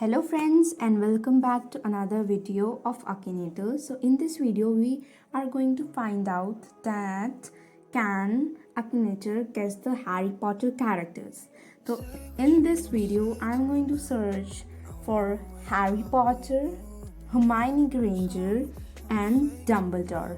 Hello friends and welcome back to another video of Akinator. So in this video we are going to find out that can Akinator guess the Harry Potter characters. So in this video I'm going to search for Harry Potter, Hermione Granger and Dumbledore.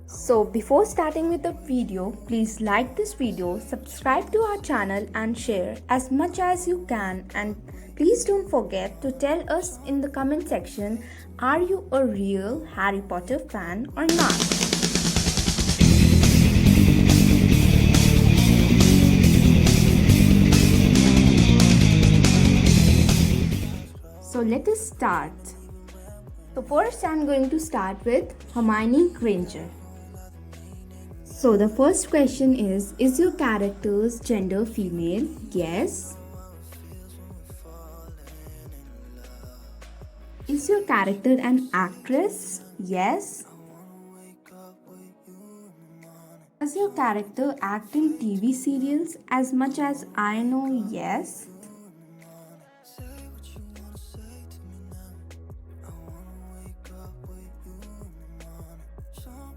So before starting with the video, please like this video, subscribe to our channel and share as much as you can, and please don't forget to tell us in the comment section, are you a real Harry Potter fan or not? So let us start. So first I'm going to start with Hermione Granger. So the first question is your character's gender female? Yes. Is your character an actress? Yes. Does your character act in TV serials? As much as I know, yes.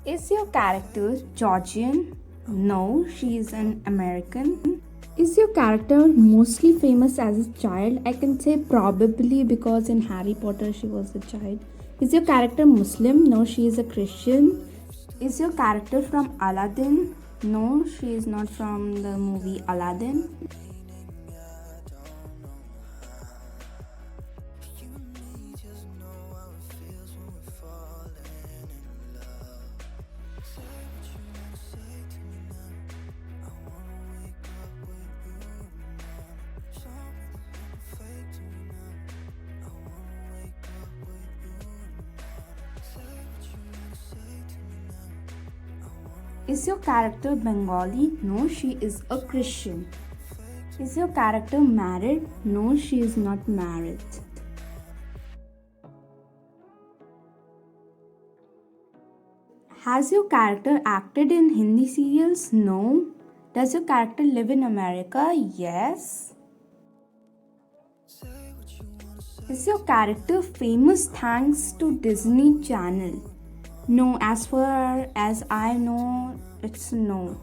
Is your character Georgian? No, she is an American. Is your character mostly famous as a child? I can say probably, because in Harry Potter she was a child. Is your character Muslim? No, she is a Christian. Is your character from Aladdin? No, she is not from the movie Aladdin. Is your character Bengali? No, she is a Christian. Is your character married? No, she is not married. Has your character acted in Hindi serials? No. Does your character live in America? Yes. Is your character famous thanks to Disney Channel? No, as far as I know, it's no.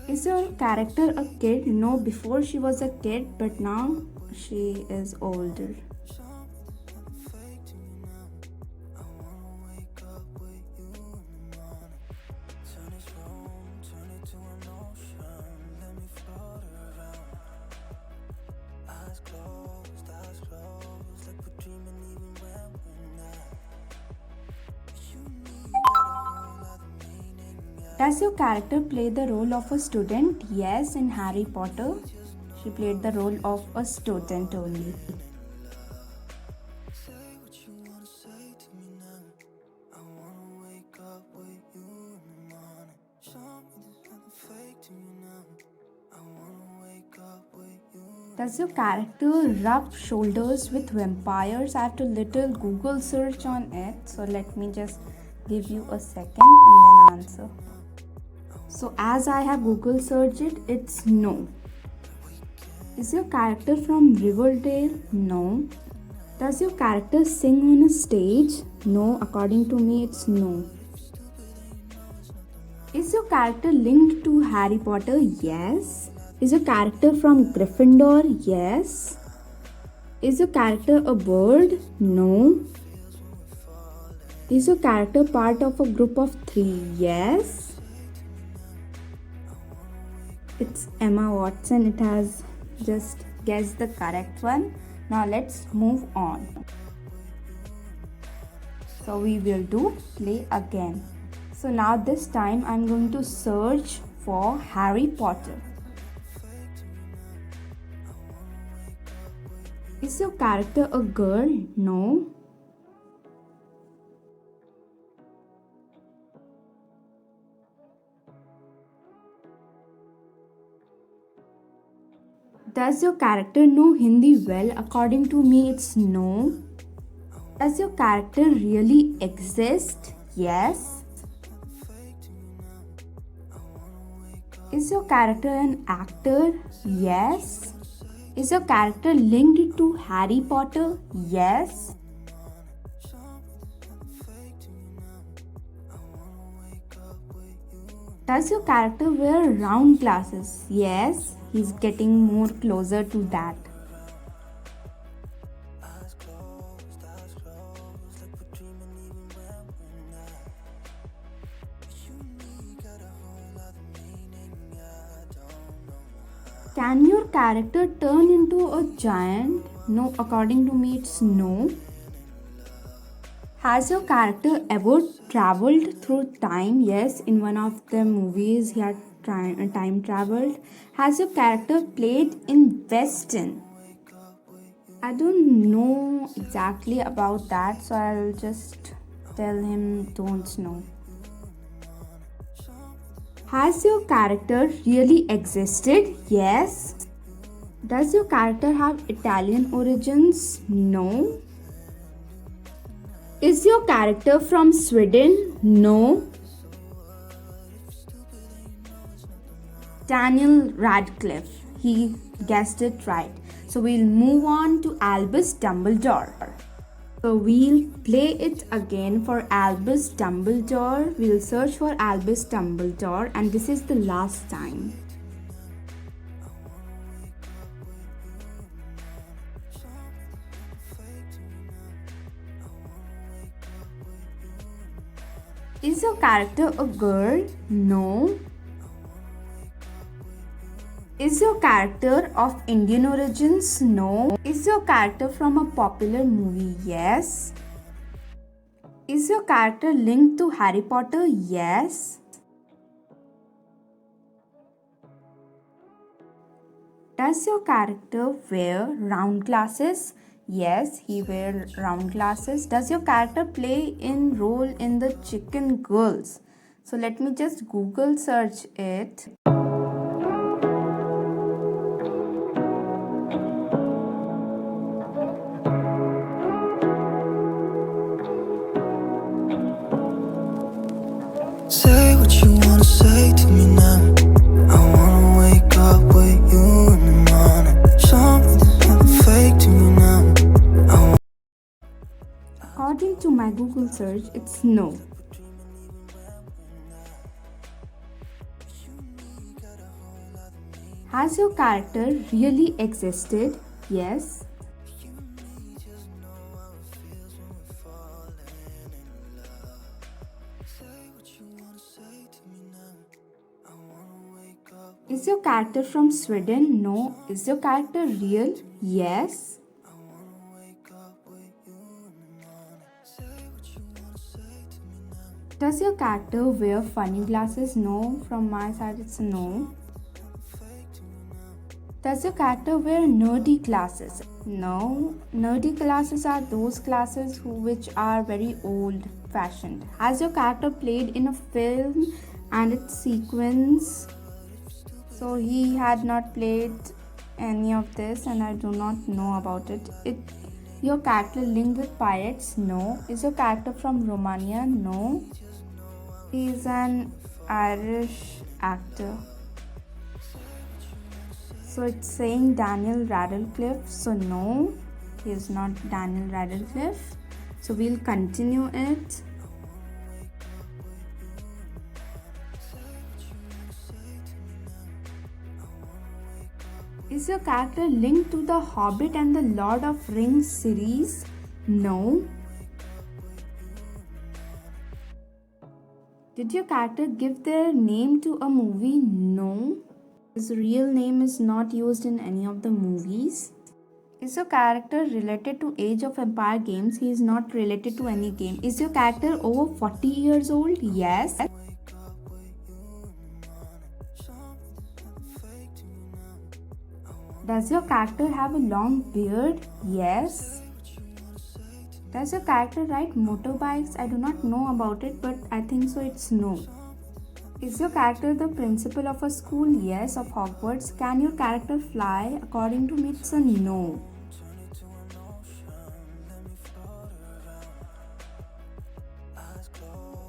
Is your character a kid? No, before she was a kid, but now she is older. Does your character play the role of a student? Yes, in Harry Potter, she played the role of a student only. Does your character rub shoulders with vampires? I have to little Google search on it, so let me just give you a second and then answer. So as I have Google searched it, it's no. Is your character from Riverdale? No. Does your character sing on a stage? No, according to me it's no. Is your character linked to Harry Potter? Yes. Is your character from Gryffindor? Yes. Is your character a bird? No. Is your character part of a group of 3? Yes. It's Emma Watson. It has just guessed the correct one. Now let's move on. So we will do play again. So now this time I'm going to search for Harry Potter. Is your character a girl? No. Does your character know Hindi well? According to me, it's no. Does your character really exist? Yes. Is your character an actor? Yes. Is your character linked to Harry Potter? Yes. Does your character wear round glasses? Yes, he's getting more closer to that. Can your character turn into a giant? No, according to me, it's no. Has your character ever traveled through time? Yes, in one of the movies he had time traveled. Has your character played in Western? I don't know exactly about that, so I'll just tell him don't know. Has your character really existed? Yes. Does your character have Italian origins? No. Is your character from Sweden? No. Daniel Radcliffe. He guessed it right. So we'll move on to Albus Dumbledore. So we'll play it again for Albus Dumbledore. We'll search for Albus Dumbledore, and this is the last time. Is your character a girl? No. Is your character of Indian origins? No. Is your character from a popular movie? Yes. Is your character linked to Harry Potter? Yes. Does your character wear round glasses? Yes, he wears round glasses. Does your character play in role in the Chicken Girls? So let me just Google search it. Say what you wanna say to me now. I wanna wake up with you in the morning. Show me there's nothing fake to me now. According to my Google search, it's no. Has your character really existed? Yes. Is your character from Sweden? No. Is your character real? Yes. Does your character wear funny glasses? No. From my side, it's a no. Does your character wear nerdy glasses? No. Nerdy glasses are those glasses which are very old fashioned. Has your character played in a film and its sequence? So he had not played any of this and I do not know about it. Your character linked with pirates? No. Is your character from Romania? No. He is an Irish actor. So it's saying Daniel Radcliffe. So no, he is not Daniel Radcliffe. So we'll continue it. Is your character linked to the Hobbit and the Lord of Rings series? No. Did your character give their name to a movie? No. His real name is not used in any of the movies. Is your character related to Age of Empire games? He is not related to any game. Is your character over 40 years old? Yes. Does your character have a long beard? Yes. Does your character ride motorbikes? I do not know about it, but I think so it's no. Is your character the principal of a school? Yes, of Hogwarts. Can your character fly? According to me, it's a no.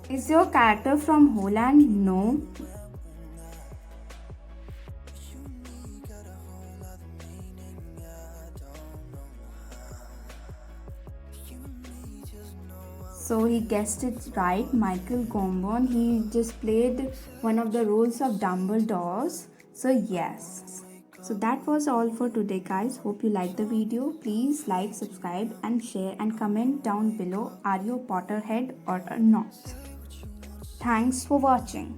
Is your character from Holland? No. So he guessed it right, Michael Gambon. He just played one of the roles of Dumbledore's. So yes. So that was all for today, guys. Hope you liked the video. Please like, subscribe and share and comment down below. Are you a Potterhead or not? Thanks for watching.